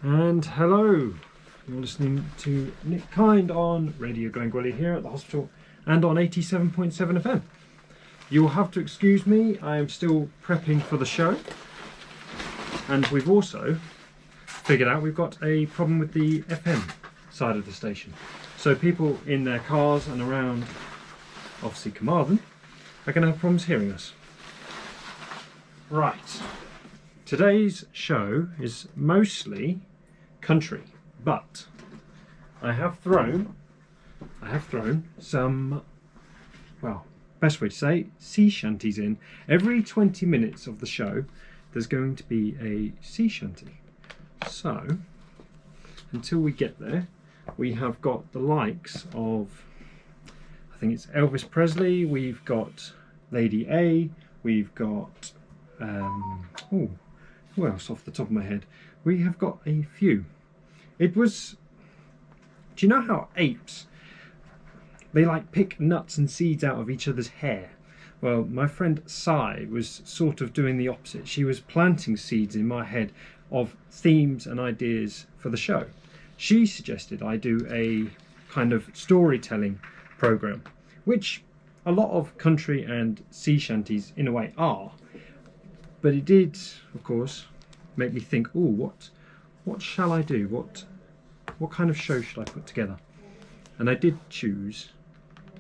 And hello, you're listening to Nick Kind on Radio Day.3 here at the hospital and on 87.7 FM. You'll have to excuse me, I am still prepping for the show. And we've also figured out we've got a problem with the FM side of the station. So people in their cars and around, obviously Carmarthen, are going to have problems hearing us. Right, today's show is mostly country, but I have thrown some, well, best way to say, sea shanties in. Every 20 minutes of the show there's going to be a sea shanty. So until we get there, we have got the likes of, I think it's Elvis Presley, we've got Lady A, we've got who else off the top of my head? We have got a few. It was, do you know how apes, they like pick nuts and seeds out of each other's hair? Well, my friend Sai was sort of doing the opposite. She was planting seeds in my head of themes and ideas for the show. She suggested I do a kind of storytelling program, which a lot of country and sea shanties in a way are. But it did, of course, make me think, oh, what shall I do? What kind of show should I put together? And I did choose,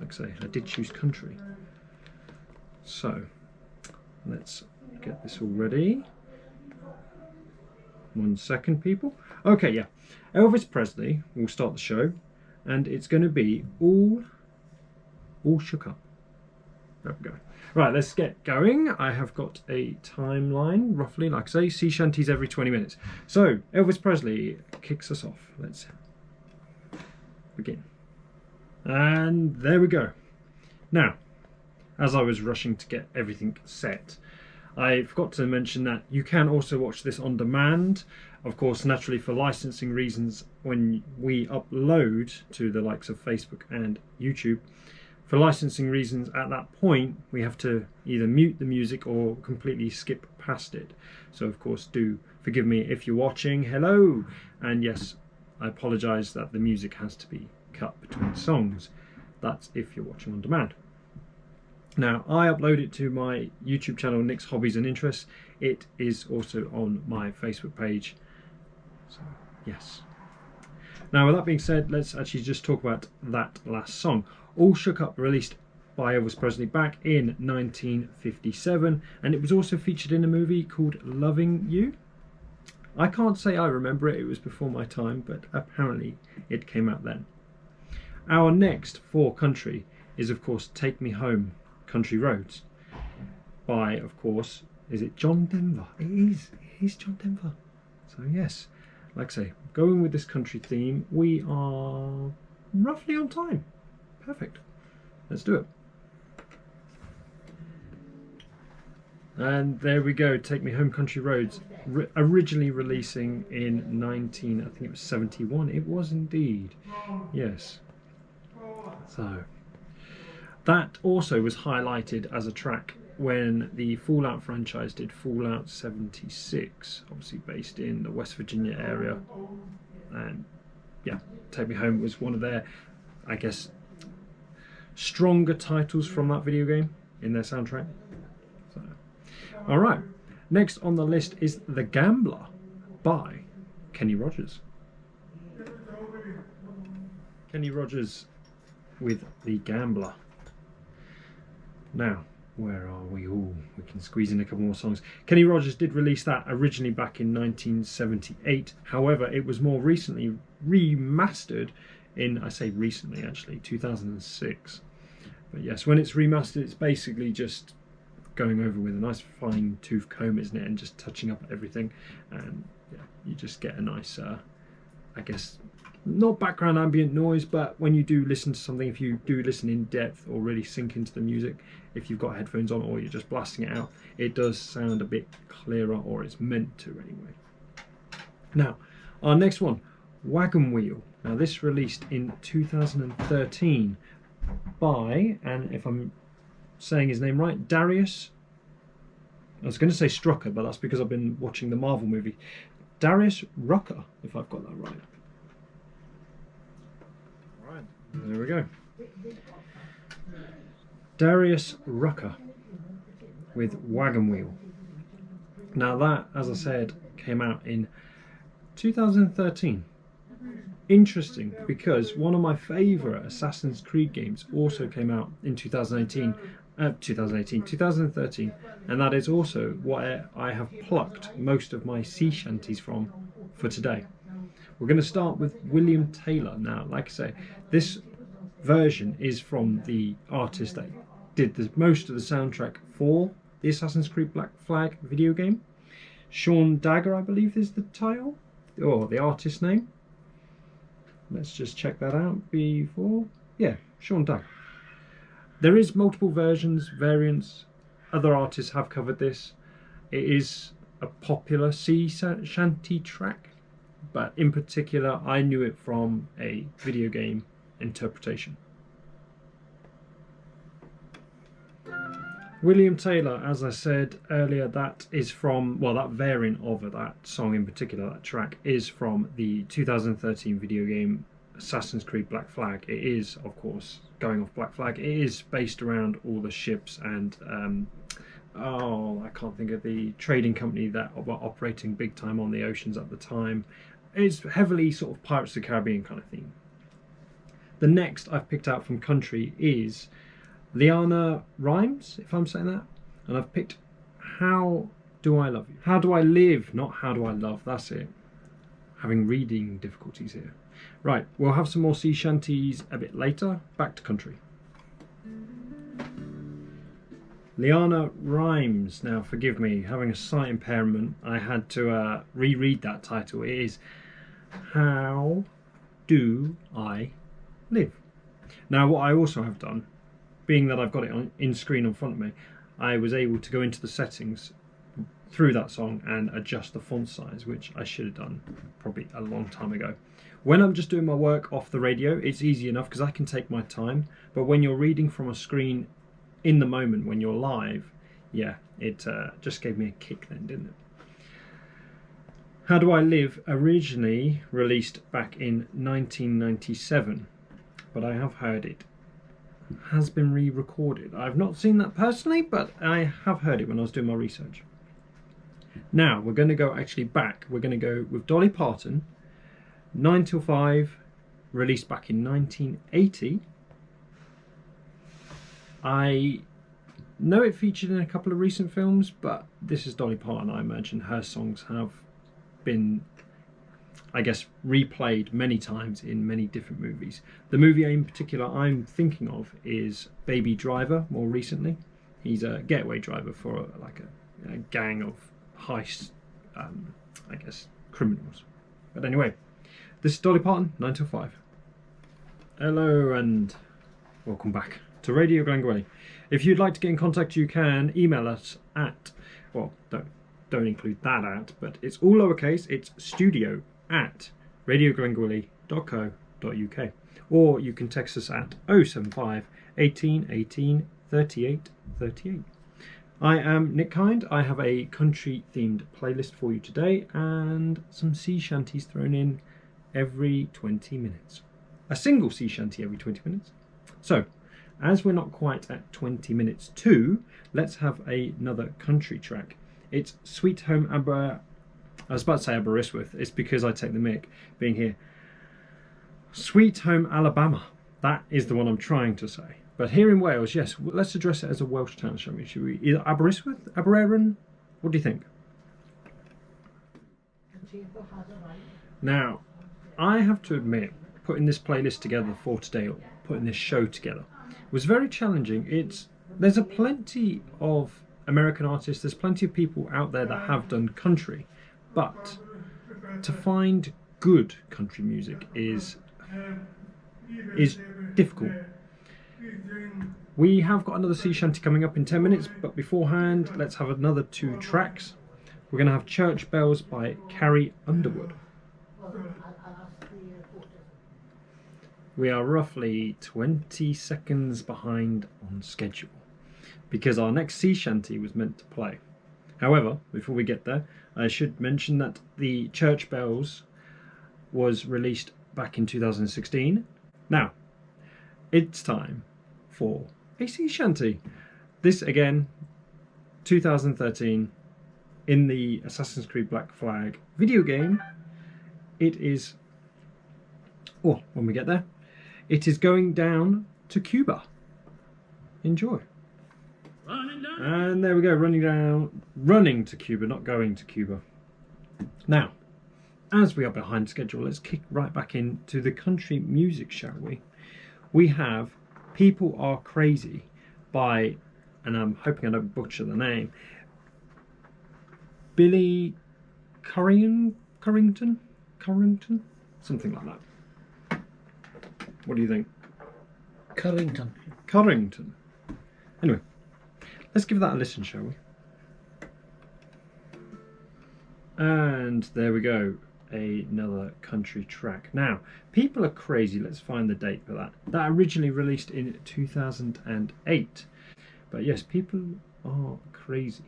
like I say, I did choose country. So let's get this all ready. 1 second, people. Okay, yeah. Elvis Presley will start the show, and it's going to be all shook up. There we go. Right, let's get going. I have got a timeline, roughly, like I say, sea shanties every 20 minutes. So, Elvis Presley kicks us off. Let's begin. And there we go. Now, as I was rushing to get everything set, I forgot to mention that you can also watch this on demand. Of course, naturally for licensing reasons, when we upload to the likes of Facebook and YouTube, for licensing reasons at that point we have to either mute the music or completely skip past it. So of course do forgive me if you're watching, hello, and yes, I apologise that the music has to be cut between songs. That's if you're watching on demand. Now, I upload it to my YouTube channel, Nick's Hobbies and Interests. It is also on my Facebook page. So, yes. Now, with that being said, let's actually just talk about that last song. All Shook Up, released by Elvis Presley back in 1957. And it was also featured in a movie called Loving You. I can't say I remember it, it was before my time, but apparently it came out then. Our next for country is, of course, Take Me Home, Country Roads, by, of course, is it John Denver? It is John Denver. So yes, like I say, going with this country theme, we are roughly on time. Perfect. Let's do it. And there we go, Take Me Home, Country Roads, originally releasing in I think it was 71. It was indeed, yes. So that also was highlighted as a track when the Fallout franchise did Fallout 76, obviously based in the West Virginia area. And yeah, Take Me Home was one of their, I guess, stronger titles from that video game in their soundtrack. So, all right, next on the list is The Gambler by Kenny Rogers. Kenny Rogers with The Gambler. Now, where are we? Oh, we can squeeze in a couple more songs. Kenny Rogers did release that originally back in 1978. However, it was more recently remastered in, I say recently actually, 2006. But yes, when it's remastered, it's basically just going over with a nice fine tooth comb, isn't it? And just touching up everything. And yeah, you just get a nice, I guess, not background ambient noise, but when you do listen to something, if you do listen in depth or really sink into the music, if you've got headphones on or you're just blasting it out, it does sound a bit clearer, or it's meant to anyway. Now, our next one, Wagon Wheel. Now this released in 2013 by, and if I'm saying his name right, Darius. I was going to say Strucker, but that's because I've been watching the Marvel movie. Darius Rucker, if I've got that right. Right, there we go. Darius Rucker with Wagon Wheel. Now that, as I said, came out in 2013. Interesting, because one of my favourite Assassin's Creed games also came out in 2013, and that is also what I have plucked most of my sea shanties from for today. We're going to start with William Taylor. Now, like I say, this version is from the artist that did most of the soundtrack for the Assassin's Creed Black Flag video game. Sean Dagher, I believe, is the title, or the artist name. Let's just check that out before. Yeah, Sean Dagher. There is multiple versions, variants. Other artists have covered this. It is a popular sea shanty track, but in particular, I knew it from a video game interpretation. William Taylor, as I said earlier, that is from, well, that variant of that song in particular, that track, is from the 2013 video game Assassin's Creed Black Flag. It is, of course, going off Black Flag. It is based around all the ships and, I can't think of the trading company that were operating big time on the oceans at the time. It's heavily sort of Pirates of the Caribbean kind of theme. The next I've picked out from country is LeAnn Rimes, if I'm saying that, and I've picked How Do I Love You. How do I live, not how do I love, that's it. Having reading difficulties here. Right, we'll have some more sea shanties a bit later. Back to country. LeAnn Rimes, now forgive me, having a sight impairment, I had to reread that title. It is How Do I Live. Now what I also have done, being that I've got it in screen in front of me, I was able to go into the settings through that song and adjust the font size, which I should have done probably a long time ago. When I'm just doing my work off the radio, it's easy enough because I can take my time, but when you're reading from a screen in the moment, when you're live, yeah, it just gave me a kick then, didn't it? How Do I Live, originally released back in 1997, but I have heard it has been re-recorded. I've not seen that personally, but I have heard it when I was doing my research. Now we're going to go actually back. We're going to go with Dolly Parton, 9 till 5, released back in 1980. I know it featured in a couple of recent films, but this is Dolly Parton. I imagine her songs have been, I guess, replayed many times in many different movies. The movie in particular I'm thinking of is Baby Driver, more recently. He's a getaway driver for a gang of heist, I guess, criminals. But anyway, this is Dolly Parton, 9 till 5. Hello and welcome back to Radio Glen. If you'd like to get in contact, you can email us at, well, don't include that at, but it's all lowercase, it's studio@radioglenguilly.co.uk, or you can text us at 075 18 18 38 38. I am Nick Kind. I have a country themed playlist for you today and some sea shanties thrown in every 20 minutes. A single sea shanty every 20 minutes. So, as we're not quite at 20 minutes too, let's have another country track. It's Sweet Home I was about to say Aberystwyth. It's because I take the mick being here. Sweet Home Alabama. That is the one I'm trying to say. But here in Wales, yes, let's address it as a Welsh town, shall we? Should we? Either Aberystwyth? Abereron? What do you think? Now, I have to admit, putting this playlist together for today, or putting this show together, was very challenging. There's a plenty of American artists, there's plenty of people out there that have done country, but to find good country music is difficult. We have got another sea shanty coming up in 10 minutes, but beforehand, let's have another two tracks. We're going to have Church Bells by Carrie Underwood. We are roughly 20 seconds behind on schedule because our next sea shanty was meant to play. However, before we get there, I should mention that the Church Bells was released back in 2016. Now, it's time for a sea shanty. This again, 2013, in the Assassin's Creed Black Flag video game. It is, oh, when we get there, it is going down to Cuba. Enjoy. And there we go, running to Cuba, not going to Cuba. Now, as we are behind schedule, let's kick right back into the country music, shall we? We have People Are Crazy by, and I'm hoping I don't butcher the name, Billy Currington? Something like that. What do you think? Currington. Anyway, let's give that a listen, shall we? And there we go, another country track. Now, People Are Crazy, let's find the date for that. That originally released in 2008. But yes, People Are Crazy.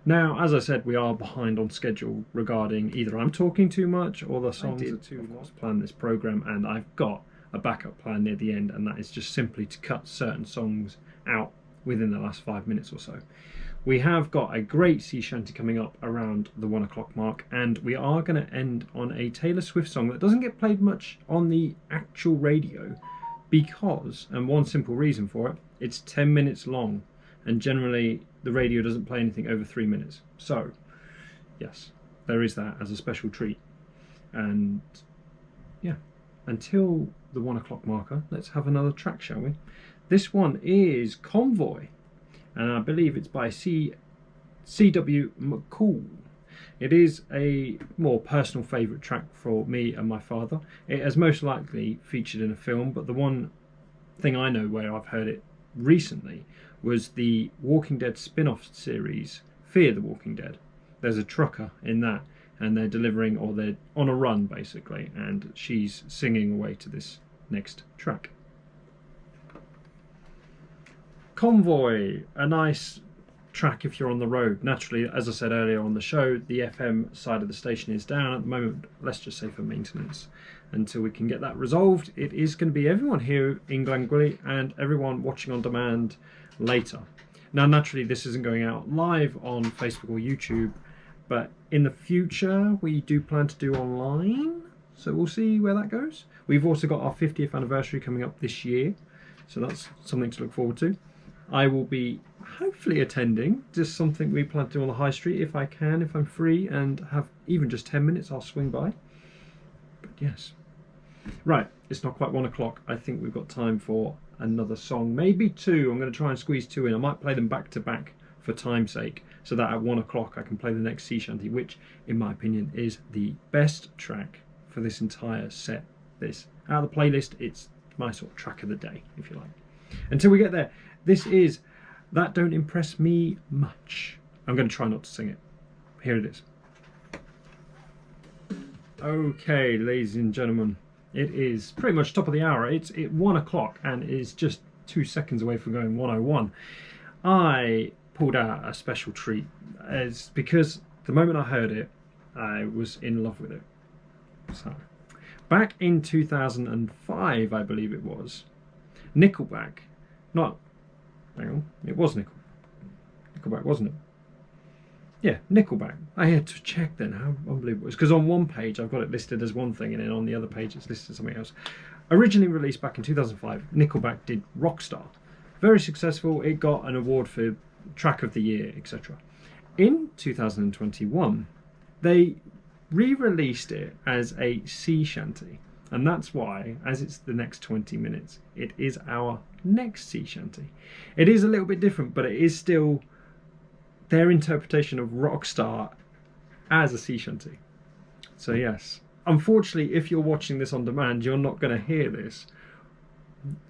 Now, as I said, we are behind on schedule regarding either I'm talking too much or the songs are too long. I've planned this programme and I've got a backup plan near the end, and that is just simply to cut certain songs out within the last 5 minutes or so. We have got a great sea shanty coming up around the 1 o'clock mark, and we are going to end on a Taylor Swift song that doesn't get played much on the actual radio because, and one simple reason for it, it's 10 minutes long, and generally the radio doesn't play anything over 3 minutes. So, yes, there is that as a special treat. And yeah, until the 1 o'clock marker, let's have another track, shall we? This one is Convoy, and I believe it's by C.W McCall. It is a more personal favourite track for me and my father. It has most likely featured in a film, but the one thing I know where I've heard it recently was the Walking Dead spin-off series, Fear the Walking Dead. There's a trucker in that, and they're delivering, or they're on a run basically, and she's singing away to this next track. Convoy, a nice track if you're on the road. Naturally, as I said earlier on the show, the FM side of the station is down at the moment, let's just say for maintenance. Until we can get that resolved, it is going to be everyone here in Glengwilly and everyone watching on demand later. Now, naturally, this isn't going out live on Facebook or YouTube, but in the future, we do plan to do online, so we'll see where that goes. We've also got our 50th anniversary coming up this year, so that's something to look forward to. I will be hopefully attending, just something we plan to do on the high street if I can, if I'm free and have even just 10 minutes, I'll swing by. But yes. Right, it's not quite 1 o'clock. I think we've got time for another song, maybe two. I'm going to try and squeeze two in. I might play them back to back for time's sake, so that at 1 o'clock I can play the next sea shanty, which, in my opinion, is the best track for this entire set. This out of the playlist, it's my sort of track of the day, if you like. Until we get there, this is That Don't Impress Me Much. I'm going to try not to sing it. Here it is. Okay, ladies and gentlemen, it is pretty much top of the hour. It's at 1 o'clock and is just 2 seconds away from going 1:01. I pulled out a special treat as because the moment I heard it, I was in love with it. So, back in 2005, I believe it was, Nickelback, hang on, it was Nickelback, wasn't it? Yeah, Nickelback. I had to check then how unbelievable it was, because on one page I've got it listed as one thing and then on the other page it's listed as something else. Originally released back in 2005, Nickelback did Rockstar. Very successful, it got an award for Track of the Year, etc. In 2021, they re-released it as a sea shanty, and that's why, as it's the next 20 minutes, it is our next sea shanty. It is a little bit different, but it is still their interpretation of Rockstar as a sea shanty. So yes, unfortunately, if you're watching this on demand, you're not going to hear this.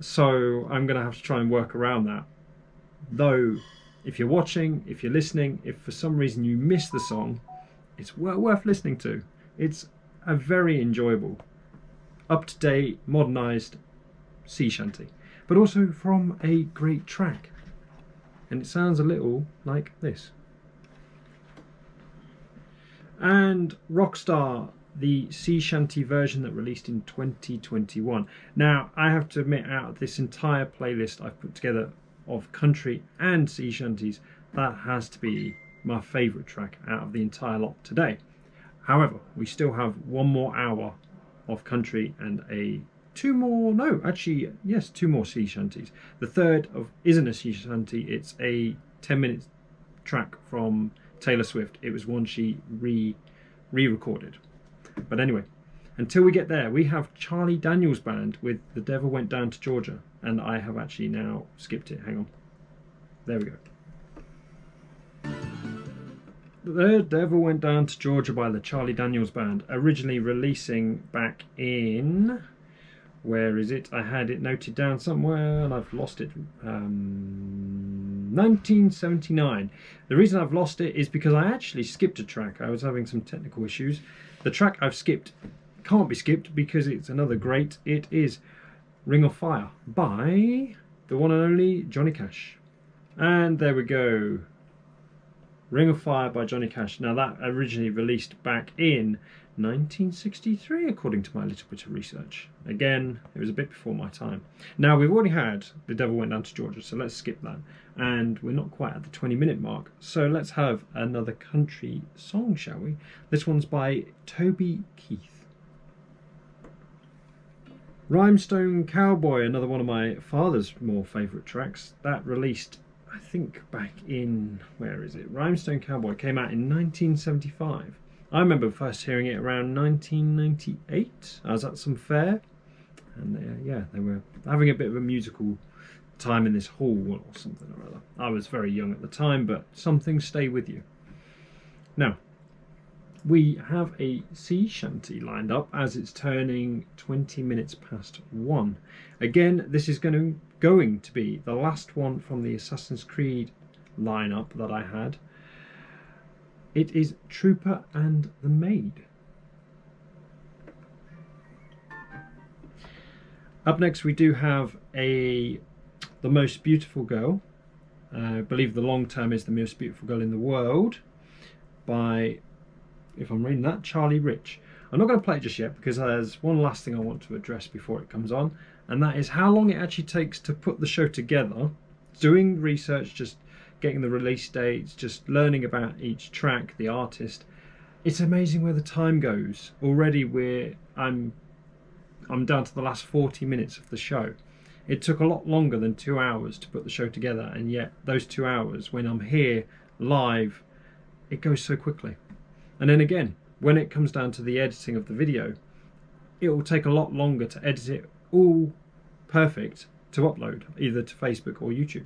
So I'm going to have to try and work around that. Though, if you're watching, if you're listening, if for some reason you miss the song, it's well worth listening to. It's a very enjoyable, up-to-date, modernised sea shanty, but also from a great track. And it sounds a little like this. and Rockstar, the sea shanty version that released in 2021. Now, I have to admit, out of this entire playlist I've put together of country and sea shanties, that has to be my favourite track out of the entire lot today. However, we still have one more hour of country and two more sea shanties. The third isn't a sea shanty, it's a 10-minute track from Taylor Swift. It was one she re-recorded. But anyway, until we get there, we have Charlie Daniels Band with The Devil Went Down to Georgia, and I have actually now skipped it. Hang on. There we go. The Devil Went Down to Georgia by the Charlie Daniels Band, originally releasing back in... where is it? I had it noted down somewhere and I've lost it. 1979. The reason I've lost it is because I actually skipped a track. I was having some technical issues. The track I've skipped can't be skipped because it's another great. It is Ring of Fire by the one and only Johnny Cash. And there we go. Ring of Fire by Johnny Cash. Now that originally released back in 1963, according to my little bit of research. Again, it was a bit before my time. Now, we've already had The Devil Went Down to Georgia, so let's skip that. And we're not quite at the 20-minute mark, so let's have another country song, shall we? This one's by Toby Keith. Rhinestone Cowboy, another one of my father's more favourite tracks. That released, I think, back in... where is it? Rhinestone Cowboy came out in 1975. I remember first hearing it around 1998. I was at some fair, and they were having a bit of a musical time in this hall or something or other. I was very young at the time, but some things stay with you. Now, we have a sea shanty lined up as it's turning 20 minutes past 1. Again, this is going to be the last one from the Assassin's Creed lineup that I had. It is Trooper and the Maid. Up next we do have The Most Beautiful Girl. I believe the long term is The Most Beautiful Girl in the World by, if I'm reading that, Charlie Rich. I'm not going to play it just yet because there's one last thing I want to address before it comes on, and that is how long it actually takes to put the show together, doing research, just getting the release dates, just learning about each track, the artist. It's amazing where the time goes. Already I'm down to the last 40 minutes of the show. It took a lot longer than 2 hours to put the show together, and yet those 2 hours, when I'm here live, it goes so quickly. And then again, when it comes down to the editing of the video, it will take a lot longer to edit it all perfect to upload, either to Facebook or YouTube.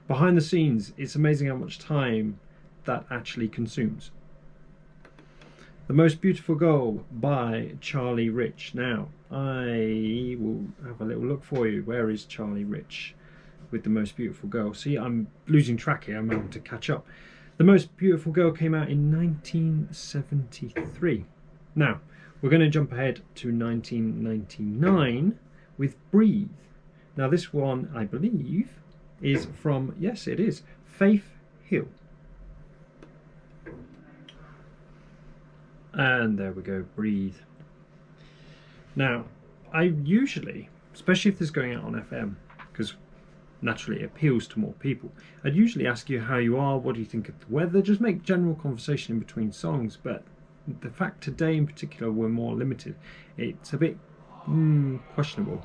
Behind the scenes, it's amazing how much time that actually consumes. The Most Beautiful Girl by Charlie Rich. Now, I will have a little look for you. Where is Charlie Rich with The Most Beautiful Girl? See, I'm losing track here. I'm having to catch up. The Most Beautiful Girl came out in 1973. Now, we're going to jump ahead to 1999 with Breathe. Now, this one, I believe, is from, yes it is, Faith Hill. And there we go, Breathe. Now, I usually, especially if this is going out on FM, because naturally it appeals to more people, I'd usually ask you how you are, what do you think of the weather, just make general conversation in between songs, but the fact today in particular we're more limited, it's a bit questionable.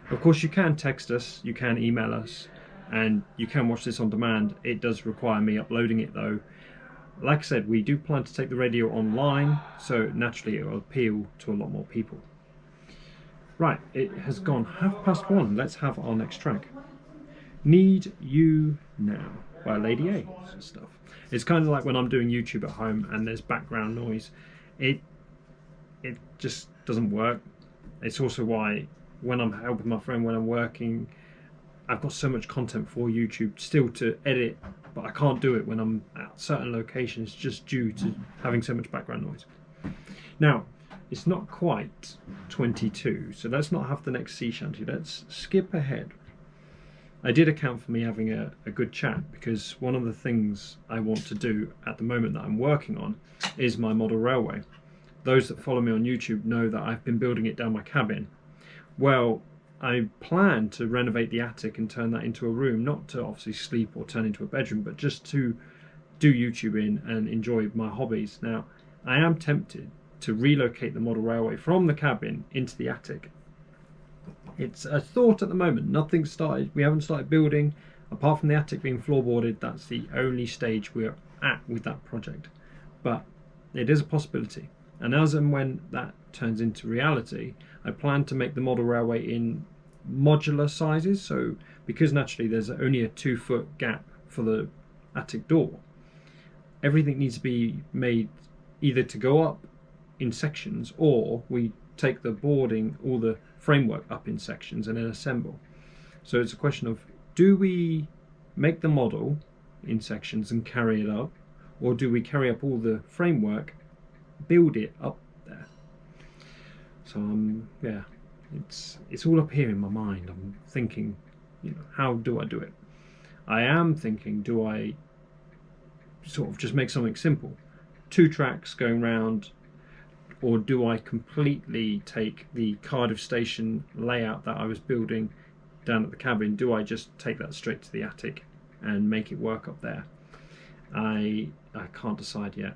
Of course you can text us, you can email us, and you can watch this on demand. It does require me uploading it though. Like I said, we do plan to take the radio online, so naturally it will appeal to a lot more people. Right, it has gone 1:30. Let's have our next track. Need You Now by Lady A and stuff. It's kind of like when I'm doing YouTube at home and there's background noise. It just doesn't work. It's also why when I'm helping my friend when I'm working, I've got so much content for YouTube still to edit, but I can't do it when I'm at certain locations just due to having so much background noise. Now, it's not quite 22, so let's not have the next sea shanty. Let's skip ahead. I did account for me having a good chat, because one of the things I want to do at the moment that I'm working on is my model railway. Those that follow me on YouTube know that I've been building it down my cabin. Well, I plan to renovate the attic and turn that into a room, not to obviously sleep or turn into a bedroom, but just to do YouTube in and enjoy my hobbies. Now, I am tempted to relocate the model railway from the cabin into the attic. It's a thought at the moment. Nothing's started. We haven't started building. Apart from the attic being floorboarded, that's the only stage we're at with that project. But it is a possibility. And as and when that turns into reality, I plan to make the model railway in modular sizes. So because naturally there's only a 2-foot gap for the attic door, everything needs to be made either to go up in sections, or we take the boarding, all the framework up in sections and then assemble. So it's a question of, do we make the model in sections and carry it up, or do we carry up all the framework, build it up there? So yeah, it's all up here in my mind. I'm thinking, you know, how do I do it? I am thinking, do I sort of just make something simple, 2 tracks going round, or do I completely take the Cardiff station layout that I was building down at the cabin? Do I just take that straight to the attic and make it work up there? I can't decide yet.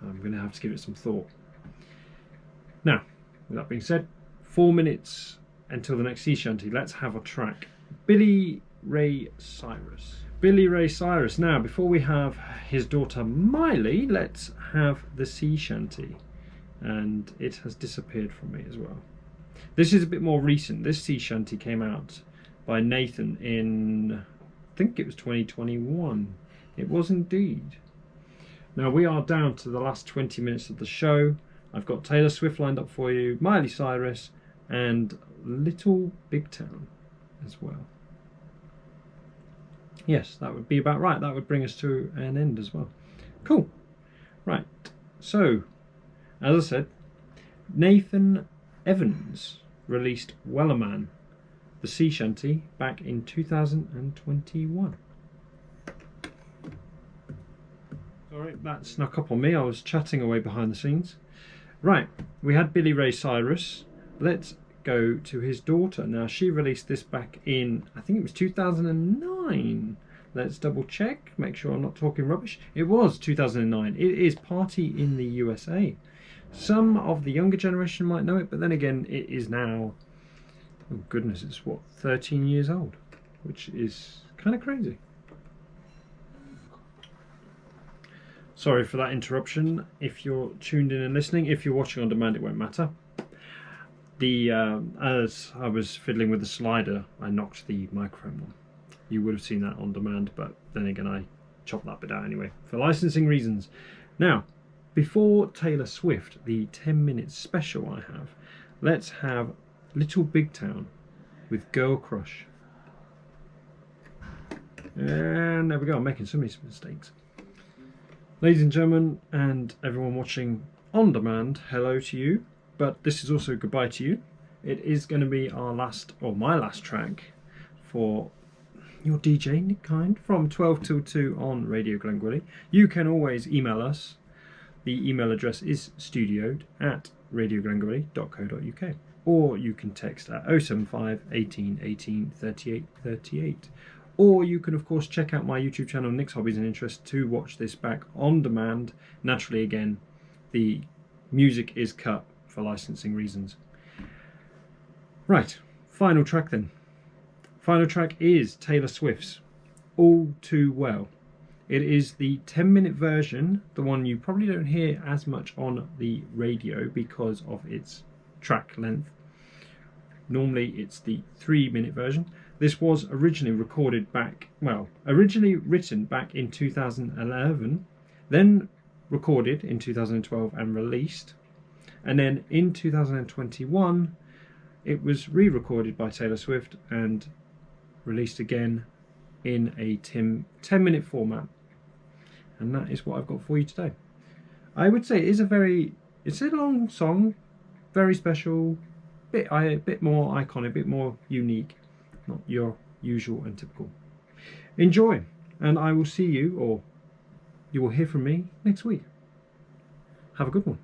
I'm going to have to give it some thought. Now, with that being said, 4 minutes until the next sea shanty. Let's have a track. Billy Ray Cyrus. Billy Ray Cyrus. Now, before we have his daughter Miley, let's have the sea shanty. And it has disappeared from me as well. This is a bit more recent. This sea shanty came out by Nathan in, I think it was 2021. It was indeed. Now we are down to the last 20 minutes of the show. I've got Taylor Swift lined up for you, Miley Cyrus, and Little Big Town as well. Yes, that would be about right. That would bring us to an end as well. Cool. Right. So, as I said, Nathan Evans released Wellerman, the sea shanty, back in 2021. Sorry, that snuck up on me. I was chatting away behind the scenes. Right, we had Billy Ray Cyrus. Let's go to his daughter. Now, she released this back in, I think it was 2009. Let's double check, make sure I'm not talking rubbish. It was 2009. It is Party in the USA. Some of the younger generation might know it, but then again, it is now, oh goodness, it's what, 13 years old, which is kind of crazy. Sorry for that interruption. If you're tuned in and listening, if you're watching on demand, it won't matter. As I was fiddling with the slider, I knocked the microphone on. You would have seen that on demand, but then again, I chopped that bit out anyway, for licensing reasons. Now, before Taylor Swift, the 10-minute special I have, let's have Little Big Town with Girl Crush. And there we go, I'm making so many mistakes. Ladies and gentlemen, and everyone watching on demand, hello to you, but this is also goodbye to you. It is going to be our last, or my last track for your DJ, Nick Kind, from 12 till 2 on Radio Glen. You can always email us. The email address is studioed@radioglengory.co.uk, or you can text at 075 18 18 38 38. Or you can, of course, check out my YouTube channel, Nick's Hobbies and Interests, to watch this back on demand. Naturally, again, the music is cut for licensing reasons. Right, final track then. Final track is Taylor Swift's All Too Well. It is the 10-minute version, the one you probably don't hear as much on the radio because of its track length. Normally it's the 3-minute version. This was originally recorded back, well, originally written back in 2011, then recorded in 2012 and released. And then in 2021, it was re-recorded by Taylor Swift and released again in a 10-minute format. And that is what I've got for you today. I would say it's a long song, very special, bit more iconic, a bit more unique. Not your usual and typical. Enjoy, and I will see you, or you will hear from me next week. Have a good one.